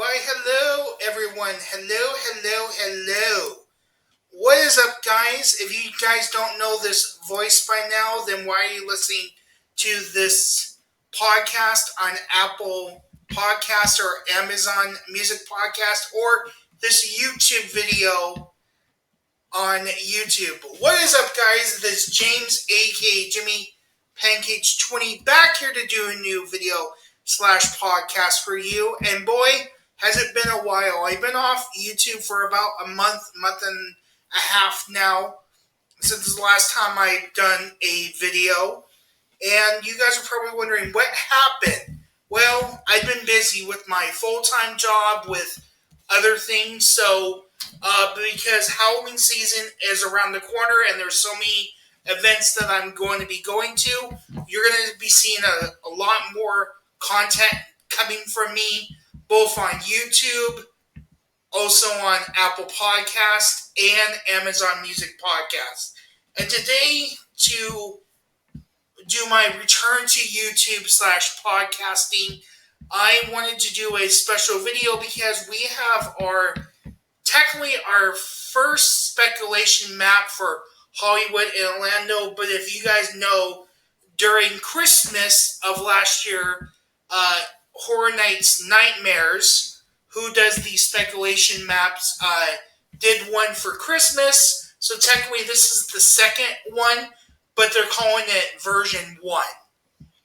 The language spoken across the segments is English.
Why, hello, everyone. Hello. What is up, guys? If you guys don't know this voice by now, then why are you listening to this podcast on Apple Podcast or Amazon Music Podcast or this YouTube video on YouTube? What is up, guys? This is James, aka Jimmy Pancakes 20, back here to do a new video / podcast for you. And boy, has it been a while. I've been off YouTube for about a month and a half now, since the last time I've done a video. And you guys are probably wondering what happened. Well, I've been busy with my full-time job, with other things. So, because Halloween season is around the corner and there's so many events that I'm going to be going to, you're going to be seeing a lot more content coming from me, both on YouTube, also on Apple Podcast, and Amazon Music Podcast. And today, to do my return to YouTube / podcasting, I wanted to do a special video because we have technically our first speculation map for Hollywood and Orlando. But if you guys know, during Christmas of last year, HhnNightmares, who does these speculation maps, did one for Christmas. So technically this is the second one, but they're calling it version 1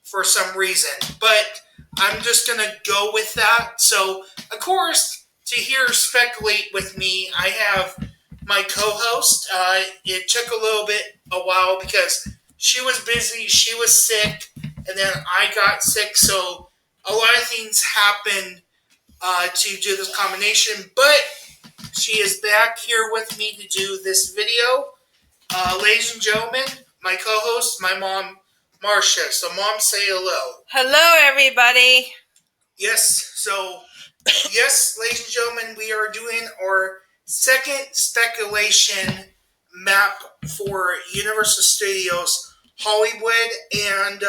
for some reason. But I'm just going to go with that. So, of course, to hear speculate with me, I have my co-host. It took a while because she was busy, she was sick, and then I got sick, so a lot of things happened to do this combination, but she is back here with me to do this video. Ladies and gentlemen, my co-host, my mom, Marsha. So, Mom, say hello. Hello, everybody. Yes, ladies and gentlemen, we are doing our second speculation map for Universal Studios Hollywood. And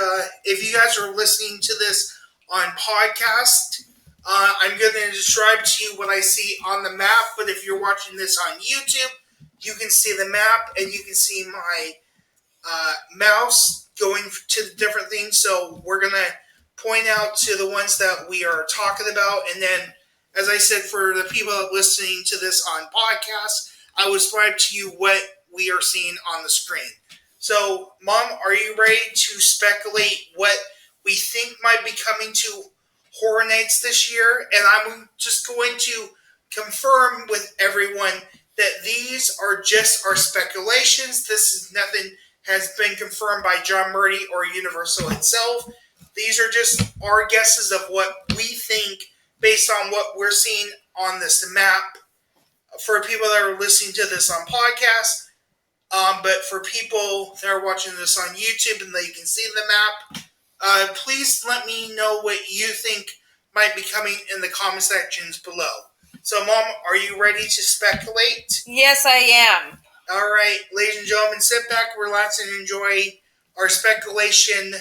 if you guys are listening to this on podcast, I'm going to describe to you what I see on the map. But if you're watching this on YouTube, you can see the map and you can see my mouse going to the different things. So we're going to point out to the ones that we are talking about. And then, as I said, for the people listening to this on podcast, I will describe to you what we are seeing on the screen. So, Mom, are you ready to speculate what we think might be coming to Horror Nights this year? And I'm just going to confirm with everyone that these are just our speculations. This is nothing has been confirmed by John Murdy or Universal itself. These are just our guesses of what we think based on what we're seeing on this map. For people that are listening to this on podcast, but for people that are watching this on YouTube and they can see the map, please let me know what you think might be coming in the comment sections below. So, Mom, are you ready to speculate? Yes, I am. All right, ladies and gentlemen, sit back, relax, and enjoy our speculation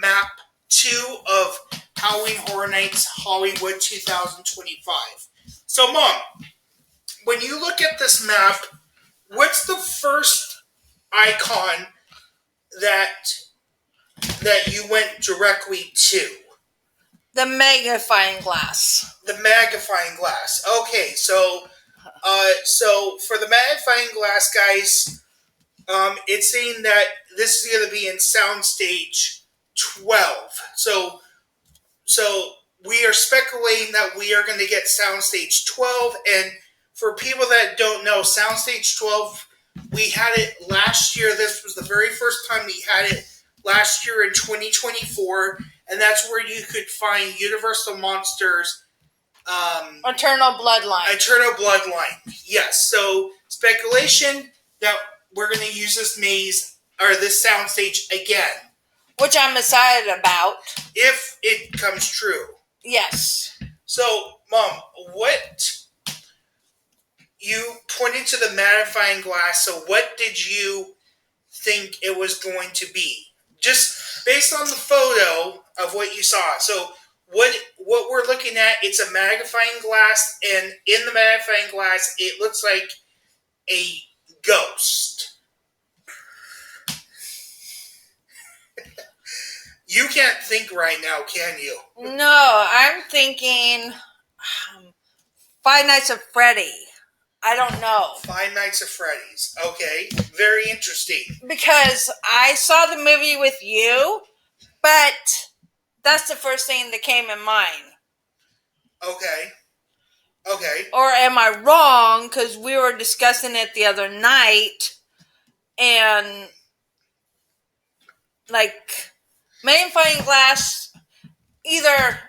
map 2 of Halloween Horror Nights Hollywood 2025. So, Mom, when you look at this map, what's the first icon that you went directly to? The magnifying glass. The magnifying glass. Okay, so for the magnifying glass, guys, it's saying that this is going to be in Soundstage 12. So we are speculating that we are going to get Soundstage 12, and for people that don't know, Soundstage 12, we had it last year. This was the very first time we had it last year in 2024, and that's where you could find Universal Monsters. Eternal Bloodline. Yes. So speculation that we're going to use this maze or this soundstage again, which I'm excited about if it comes true. Yes. So, Mom, what you pointed to the magnifying glass? So, what did you think it was going to be? Just based on the photo of what you saw. So, what we're looking at, it's a magnifying glass, and in the magnifying glass, it looks like a ghost. You can't think right now, can you? No, I'm thinking Five Nights at Freddy. I don't know. Five Nights at Freddy's. Okay, very interesting. Because I saw the movie with you, but that's the first thing that came in mind. Okay. Or am I wrong? Because we were discussing it the other night, and like magnifying glass, either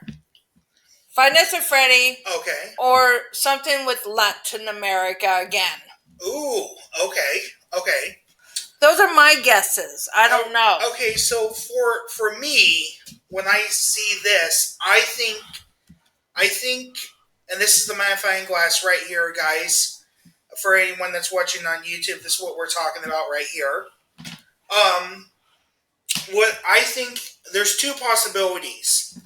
Five Nights at Freddy, okay, or something with Latin America again. Ooh, okay. Those are my guesses. I don't know. Okay, so for me, when I see this, I think, and this is the magnifying glass right here, guys. For anyone that's watching on YouTube, this is what we're talking about right here. What I think, there's two possibilities.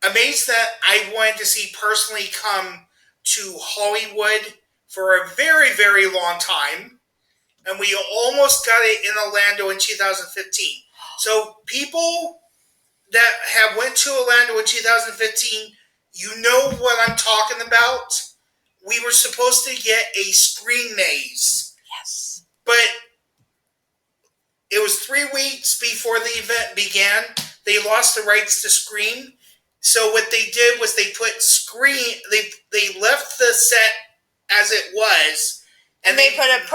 Amazed that I wanted to see personally come to Hollywood for a very, very long time. And we almost got it in Orlando in 2015. So people that have went to Orlando in 2015, you know what I'm talking about. We were supposed to get a Scream maze. Yes. But it was 3 weeks before the event began. They lost the rights to Scream. So what they did was they put Scream, they left the set as it was. And they put a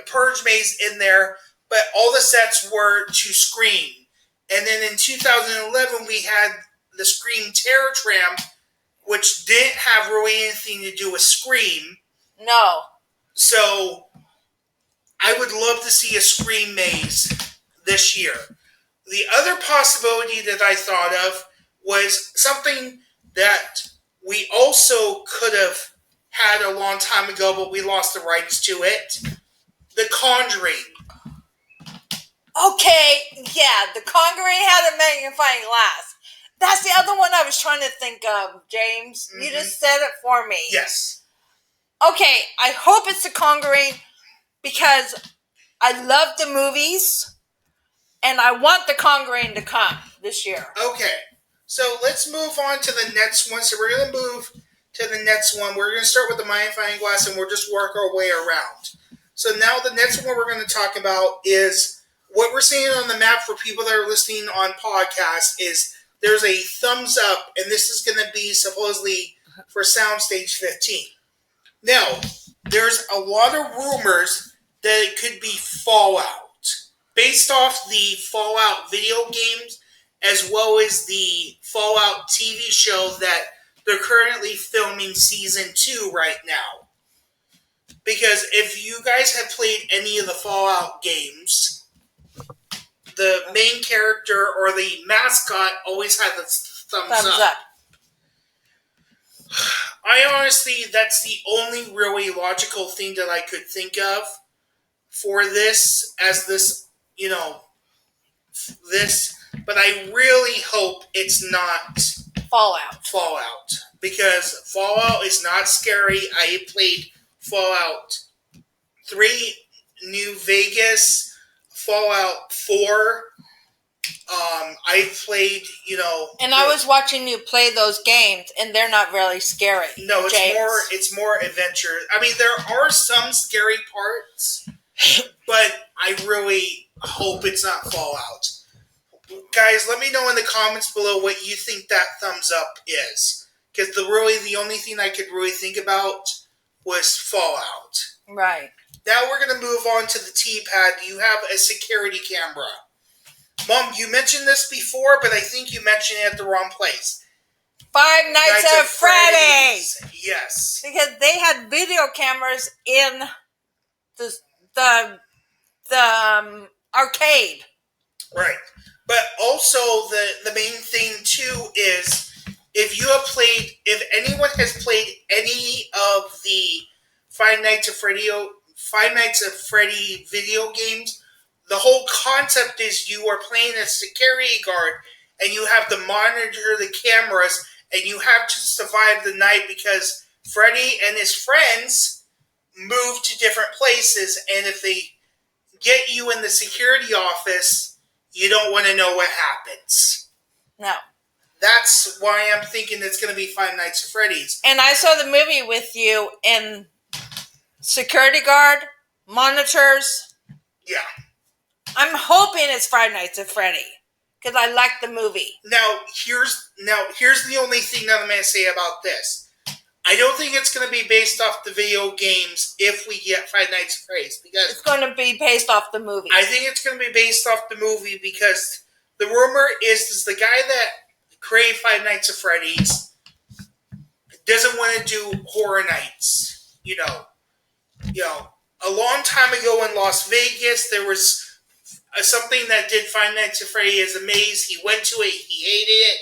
purge maze in there, but all the sets were to Scream. And then in 2011, we had the Scream Terror Tram, which didn't have really anything to do with Scream. No. So I would love to see a Scream maze this year. The other possibility that I thought of was something that we also could have had a long time ago, but we lost the rights to it. The Conjuring. Okay, yeah, The Conjuring had a magnifying glass. That's the other one I was trying to think of, James. Mm-hmm. You just said it for me. Yes. Okay, I hope it's The Conjuring because I love the movies and I want The Conjuring to come this year. Okay, so let's move on to the next one. So we're going to move to the next one. We're going to start with the magnifying glass and we'll just work our way around. So now the next one we're going to talk about is what we're seeing on the map for people that are listening on podcasts is there's a thumbs up, and this is going to be supposedly for Soundstage 15. Now, there's a lot of rumors that it could be Fallout. Based off the Fallout video games, as well as the Fallout TV show that they're currently filming season 2 right now. Because if you guys have played any of the Fallout games, the main character or the mascot always has a thumbs up. I honestly, that's the only really logical thing that I could think of for this, as this, this. But I really hope it's not Fallout. Because Fallout is not scary. I played Fallout 3, New Vegas, Fallout 4. I played, And I was watching you play those games, and they're not really scary. No, it's more adventure. I mean, there are some scary parts, but I really hope it's not Fallout. Guys, let me know in the comments below what you think that thumbs up is. Because the only thing I could really think about was Fallout. Right. Now we're going to move on to the T-pad. You have a security camera. Mom, you mentioned this before, but I think you mentioned it at the wrong place. Five Nights at Freddy's. Yes. Because they had video cameras in the arcade. Right. But also the main thing too is if anyone has played any of the Five Nights at Freddy video games, the whole concept is you are playing a security guard, and you have to monitor the cameras, and you have to survive the night because Freddy and his friends move to different places, and if they get you in the security office, you don't want to know what happens. No. That's why I'm thinking it's going to be Five Nights at Freddy's. And I saw the movie with you, and security guard, monitors. Yeah. I'm hoping it's Five Nights at Freddy because I like the movie. Now here's the only thing that I'm going to say about this. I don't think it's going to be based off the video games if we get Five Nights at Freddy's, because it's going to be based off the movie. I think it's going to be based off the movie because the rumor is the guy that created Five Nights at Freddy's doesn't want to do horror nights. You know, a long time ago in Las Vegas, there was something that did Five Nights at Freddy as a maze. He went to it, he hated it.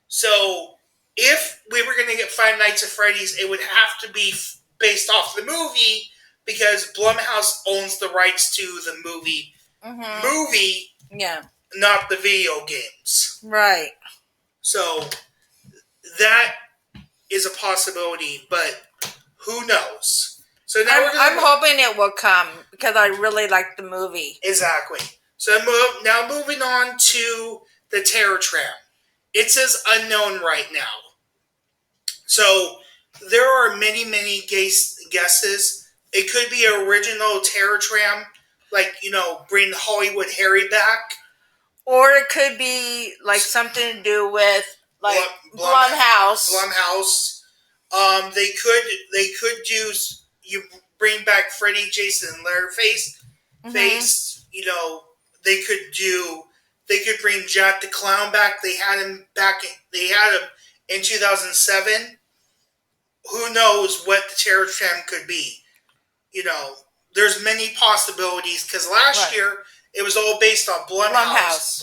So if we were going to get Five Nights at Freddy's, it would have to be based off the movie because Blumhouse owns the rights to the movie, yeah, not the video games. Right. So that is a possibility, but who knows? So now I'm hoping it will come because I really like the movie. Exactly. So now moving on to the Terror Tram. It says unknown right now. So there are many guesses. It could be an original Terror Tram, like, bring Hollywood Harry back. Or it could be like something to do with like Blumhouse. They could do, you bring back Freddy, Jason, and Leatherface. They could bring Jack the Clown back. They had him in 2007. Who knows what the Terror Tram could be? There's many possibilities because last year it was all based on Blumhouse.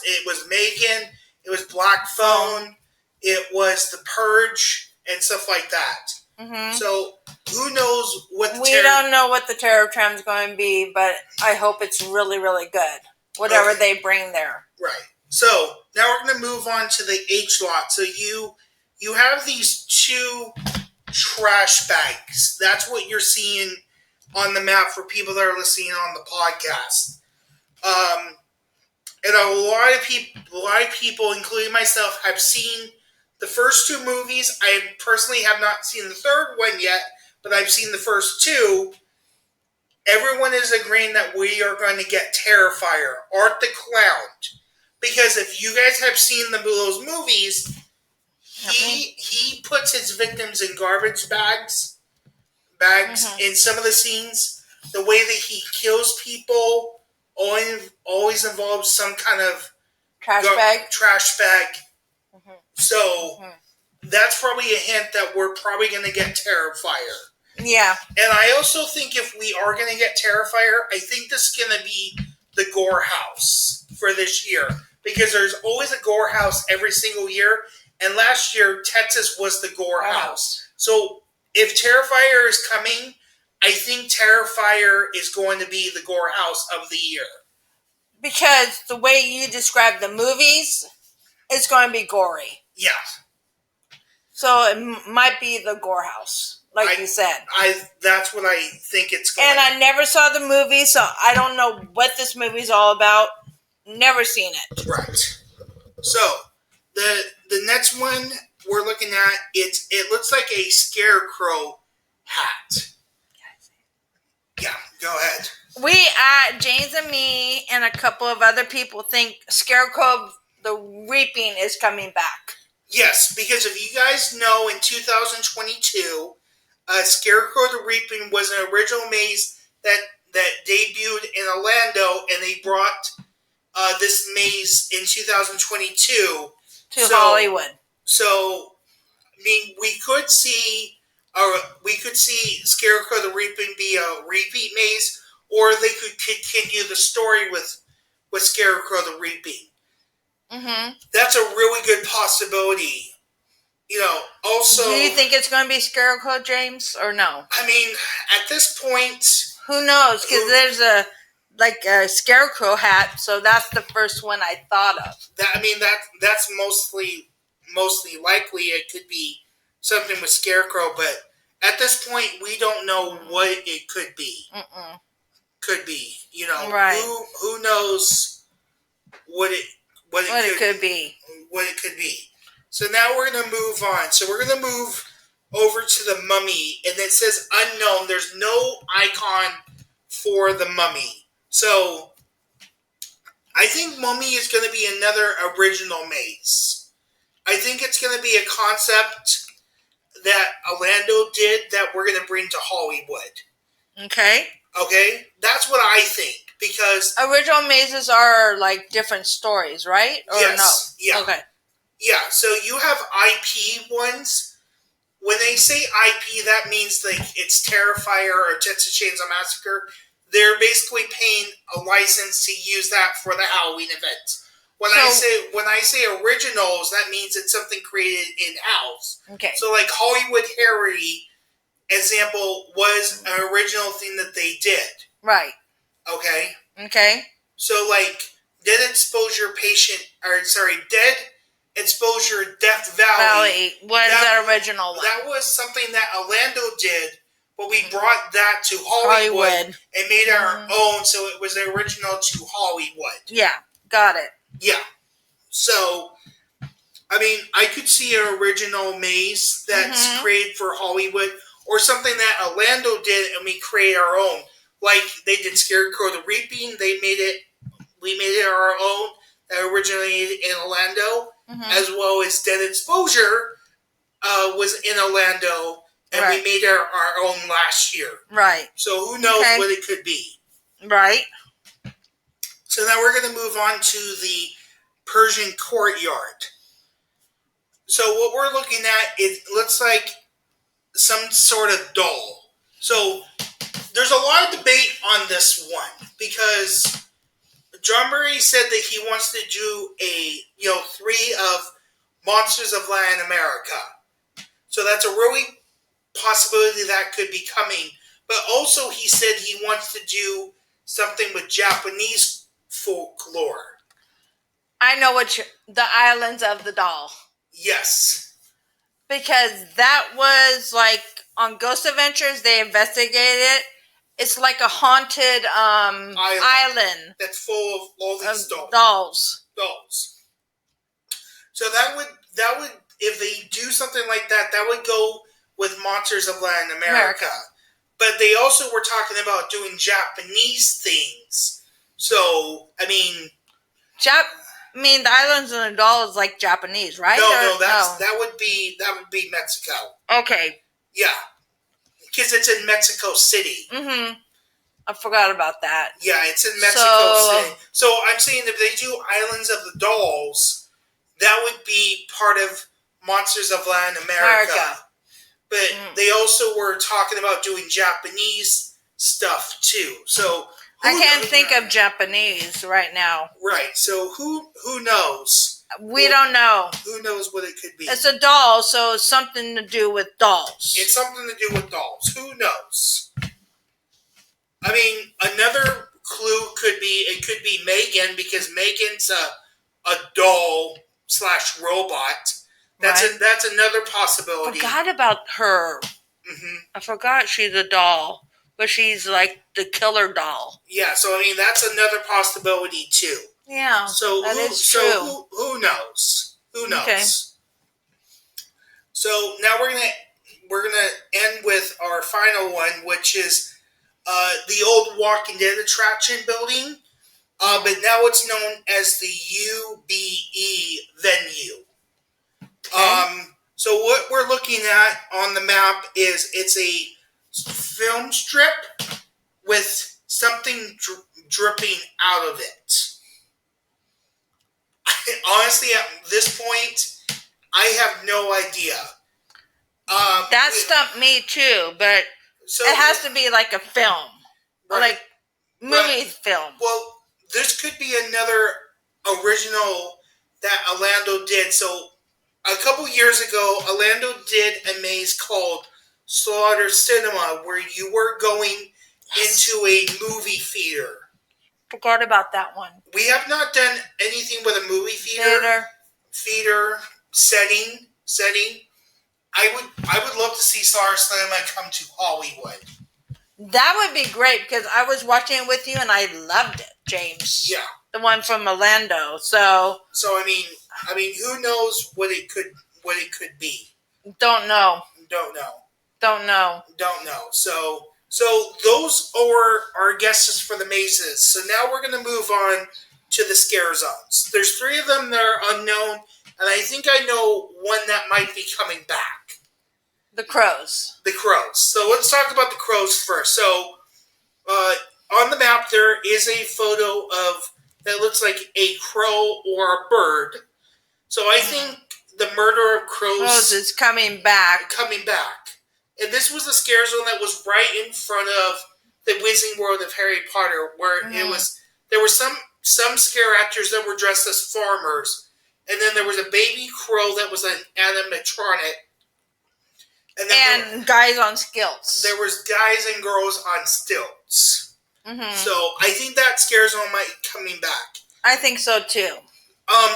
It was Megan. It was Black Phone. It was The Purge and stuff like that. Mm-hmm. So who knows what we don't know what the Terror Tram is going to be, but I hope it's really, really good. Whatever they bring there. Right. So now we're going to move on to the H lot. So you have these two trash bags. That's what you're seeing on the map for people that are listening on the podcast. And a lot of people, including myself, have seen the first two movies. I personally have not seen the third one yet, but I've seen the first two. Everyone is agreeing that we are going to get Terrifier, Art the Clown. Because if you guys have seen those movies, he puts his victims in garbage bags in some of the scenes. The way that he kills people always involves some kind of trash bag. Mm-hmm. So that's probably a hint that we're probably going to get Terrifier. Yeah. And I also think if we are going to get Terrifier, I think this is going to be the Gore House for this year. Because there's always a Gore House every single year. And last year, Texas was the Gore House. So if Terrifier is coming, I think Terrifier is going to be the Gore House of the year. Because the way you describe the movies, it's going to be gory. Yeah. So it might be the Gore House, like you said. That's what I think it's going to be. And I never saw the movie, so I don't know what this movie's all about. Never seen it. Right. So, the next one we're looking at, it looks like a scarecrow hat. Yeah, go ahead. James and me and a couple of other people think Scarecrow the Reaping is coming back. Yes, because if you guys know, in 2022, Scarecrow the Reaping was an original maze that debuted in Orlando, and they brought this maze in 2022 to Hollywood. So, I mean, we could see Scarecrow the Reaping be a repeat maze, or they could continue the story with Scarecrow the Reaping. Mm-hmm. That's a really good possibility. Also... Do you think it's going to be Scarecrow, James, or no? I mean, at this point... Who knows? Because like a scarecrow hat, so that's the first one I thought of. That's mostly likely. It could be something with Scarecrow, but at this point, we don't know what it could be. Could be, right? Who knows what it could be. What it could be. So now we're gonna move on. So we're gonna move over to the Mummy, and it says unknown. There's no icon for the Mummy. So I think Mummy is going to be another original maze. I think it's going to be a concept that Orlando did that we're going to bring to Hollywood. Okay. Okay? That's what I think. Because original mazes are like different stories, right? Or yes. No? Yeah. Okay. Yeah, so you have IP ones. When they say IP, that means like it's Terrifier or Texas Chainsaw Massacre. They're basically paying a license to use that for the Halloween event. When I say originals, that means it's something created in house. Okay. So like Hollywood Harry example was an original thing that they did. Right. Okay. Okay. So like Dead Exposure Death Valley was that original one. That was something that Orlando did, but we brought that to Hollywood. And made our own, so it was the original to Hollywood. Yeah, got it. Yeah. So, I could see an original maze that's created for Hollywood, or something that Orlando did and we create our own. Like they did Scarecrow the Reaping, we made it our own, that originated in Orlando, as well as Dead Exposure was in Orlando, and we made our own last year. Right. So who knows what it could be. Right. So now we're going to move on to the Persian courtyard. So what we're looking at, it looks like some sort of doll. So there's a lot of debate on this one, because John Murray said that he wants to do 3 of Monsters of Latin America. So that's a really possibility that could be coming. But also he said he wants to do something with Japanese folklore. I know the Islands of the Doll. Yes. Because that was like on Ghost Adventures, they investigated it. It's like a haunted island that's full of all these dolls. So that would if they do something like that, that would go with Monsters of Latin America. But they also were talking about doing Japanese things. So the Islands of the Doll is like Japanese, right? That would be Mexico. Okay. Yeah. Because it's in Mexico City. I forgot about that. Yeah, it's in Mexico City. So I'm saying if they do Islands of the Dolls, that would be part of Monsters of Latin America. But they also were talking about doing Japanese stuff too. So I can't think of Japanese right now. Right. So who knows? We don't know. Who knows what it could be? It's a doll, so it's something to do with dolls. It's something to do with dolls. Who knows? Another clue could be Megan, because Megan's a doll / robot. That's another possibility. I forgot about her. I forgot she's a doll, but she's like the killer doll. Yeah, so that's another possibility too. Yeah, so who knows? Who knows? Okay. So now we're gonna end with our final one, which is the old Walking Dead attraction building, but now it's known as the UBE venue. Okay. So what we're looking at on the map is it's a film strip with something dripping out of it. Honestly, at this point, I have no idea. That stumped me too, but it has to be like a film, like movie film. Well, this could be another original that Orlando did. So a couple years ago, Orlando did a maze called Slaughter Cinema, where you were going into a movie theater. Forgot about that one. We have not done anything with a movie theater setting. I would love to see SummerSlam come to Hollywood. That would be great because I was watching it with you and I loved it, James. Yeah. The one from Orlando. So I mean, who knows what it could be? Don't know. So those are our guesses for the mazes. So now we're going to move on to the scare zones. There's 3 of them that are unknown, and I think I know one that might be coming back. The crows. So let's talk about the crows first. So on the map there is a photo of that looks like a crow or a bird. So I think the murder of crows is coming back. And this was a scare zone that was right in front of the Wizarding World of Harry Potter, where there were some scare actors that were dressed as farmers, and then there was a baby crow that was an animatronic. And guys on stilts. There was guys and girls on stilts. Mm-hmm. So I think that scare zone might be coming back. I think so too.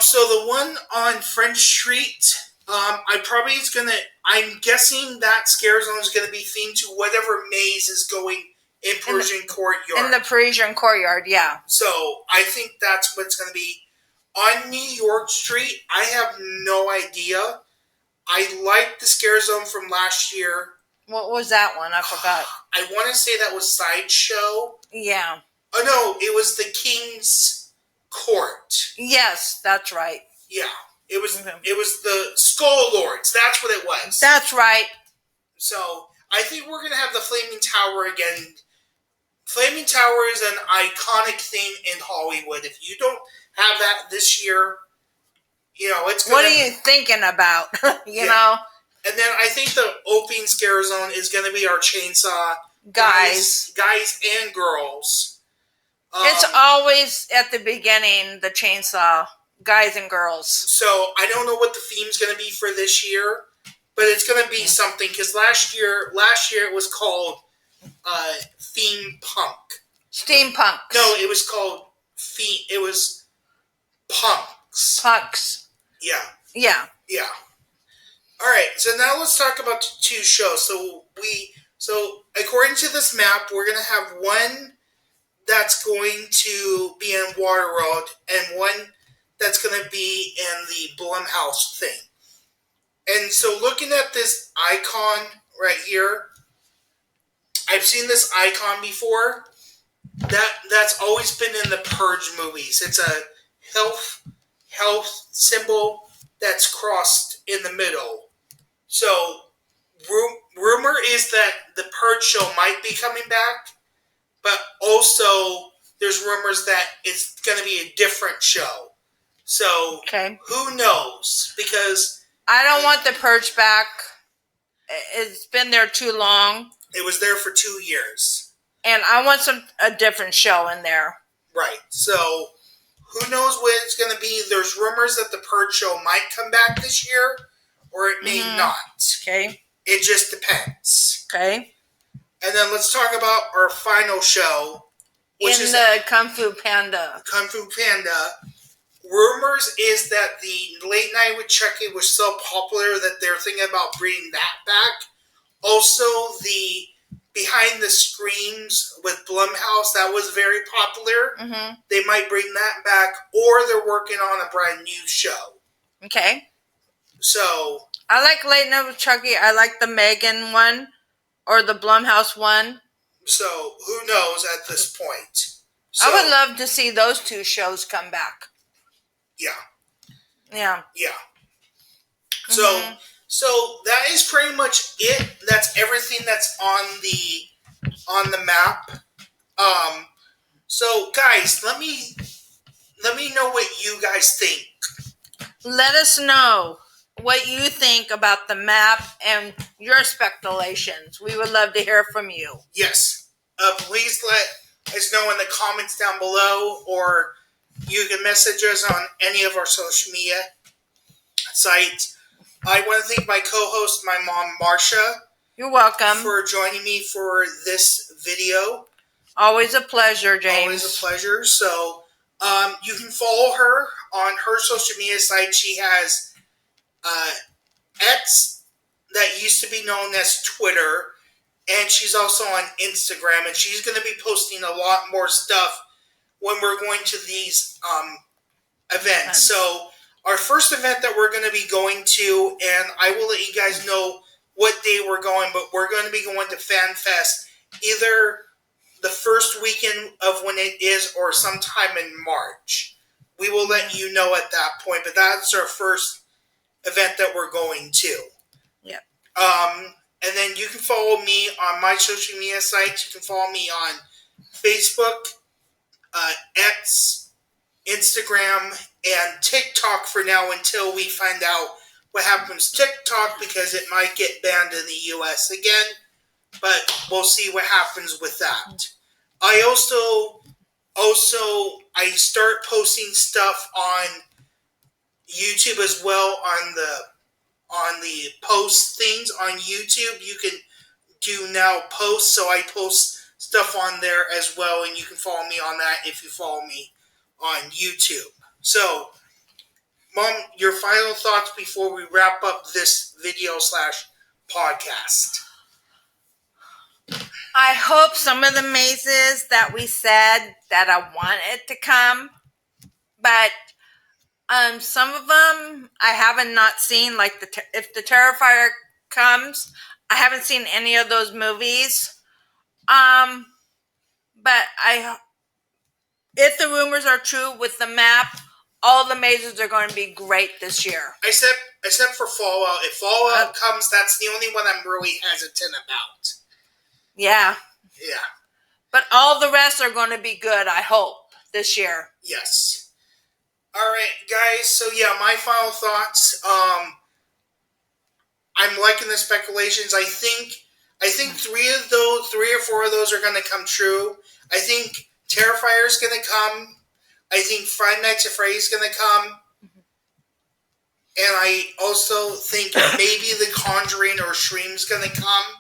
So the one on French Street, I'm guessing that scare zone is going to be themed to whatever maze is going in Parisian Courtyard. In the Parisian Courtyard, yeah. So I think that's what's going to be. On New York Street, I have no idea. I liked the scare zone from last year. What was that one? I forgot. I want to say that was Sideshow. Yeah. Oh, no, it was the King's Court. Yes, that's right. Yeah. It was the Skull Lords. That's what it was. That's right. So I think we're going to have the Flaming Tower again. Flaming Tower is an iconic thing in Hollywood. If you don't have that this year, it's going to... What are you thinking about? you know? And then I think the opening scare zone is going to be our chainsaw guys and girls. It's always at the beginning, the chainsaw guys and girls. So I don't know what the theme's going to be for this year, but it's going to be something, because last year it was called Theme Punk. Steampunk. No, it was called it was Punks. Punks. Yeah. All right, so now let's talk about 2 shows. So according to this map, we're going to have one that's going to be in Waterworld and one that's going to be in the Blumhouse thing. And so looking at this icon right here, I've seen this icon before. That's always been in the Purge movies. It's a health symbol that's crossed in the middle. So rumor is that the Purge show might be coming back, but also there's rumors that it's going to be a different show. So who knows? Because I don't want the Purge back. It's been there too long. It was there for 2 years. And I want a different show in there. Right. So who knows what it's going to be? There's rumors that the Purge show might come back this year, or it may not. Okay. It just depends. Okay. And then let's talk about our final show, which is the Kung Fu Panda. Kung Fu Panda. Rumors is that the Late Night with Chucky was so popular that they're thinking about bringing that back. Also, the Behind the Screams with Blumhouse, that was very popular. Mm-hmm. They might bring that back, or they're working on a brand new show. Okay. So I like Late Night with Chucky. I like the Megan one or the Blumhouse one. So who knows at this point? So, I would love to see those 2 shows come back. Yeah. So that is pretty much it. That's everything that's on the map. So guys, let me know what you guys think. Let us know what you think about the map and your speculations. We would love to hear from you. Yes. Please let us know in the comments down below, or you can message us on any of our social media sites. I want to thank my co-host, my mom, Marsha. You're welcome. For joining me for this video. Always a pleasure, James. Always a pleasure. So you can follow her on her social media site. She has X, that used to be known as Twitter, and she's also on Instagram, and she's going to be posting a lot more stuff when we're going to these events. So our first event that we're going to be going to, and I will let you guys know what day we're going, but we're going to be going to Fan Fest either the first weekend of when it is or sometime in March. We will let you know at that point, but that's our first event that we're going to. Yep. And then you can follow me on my social media sites. You can follow me on Facebook, X, Instagram, and TikTok for now until we find out what happens to TikTok, because it might get banned in the US again. But we'll see what happens with that. I also I start posting stuff on YouTube as well on the post things on YouTube. You can do now posts, so I post stuff on there as well, and you can follow me on that if you follow me on YouTube. So, Mom, your final thoughts before we wrap up this video / podcast. I hope some of the mazes that we said that I wanted to come, but some of them I haven't not seen. Like if the Terrifier comes, I haven't seen any of those movies. But if the rumors are true with the map, all the mazes are going to be great this year. Except for Fallout. If Fallout comes, that's the only one I'm really hesitant about. Yeah. Yeah. But all the rest are going to be good, I hope, this year. Yes. All right, guys. So yeah, my final thoughts. I'm liking the speculations. I think 3 or 4 of those are going to come true. I think Terrifier is going to come. I think Five Nights at Freddy's going to come. And I also think maybe The Conjuring or Shream's going to come.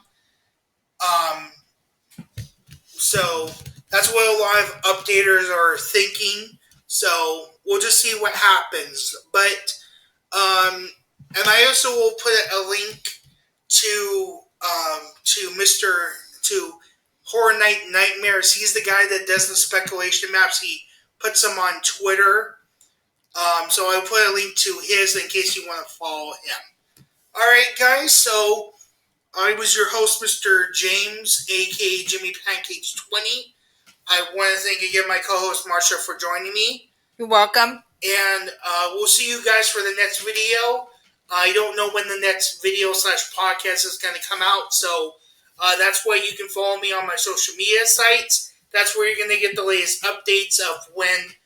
So that's what a lot of updaters are thinking. So we'll just see what happens. But and I also will put a link to HhnNightmares. He's the guy that does the speculation maps. He puts them on Twitter. So I'll put a link to his in case you want to follow him. All right, guys. So I was your host, Mr. James, aka Jimmy Pancakes 20. I want to thank again my co-host Marsha for joining me. You're welcome. And we'll see you guys for the next video. I don't know when the next video / podcast is going to come out, so that's why you can follow me on my social media sites. That's where you're going to get the latest updates of when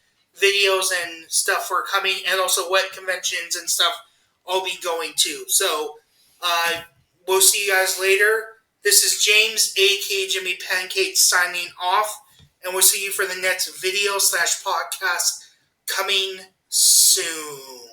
videos and stuff are coming, and also what conventions and stuff I'll be going to. So we'll see you guys later. This is James, aka Jimmy Pancakes, signing off, and we'll see you for the next video / podcast coming soon.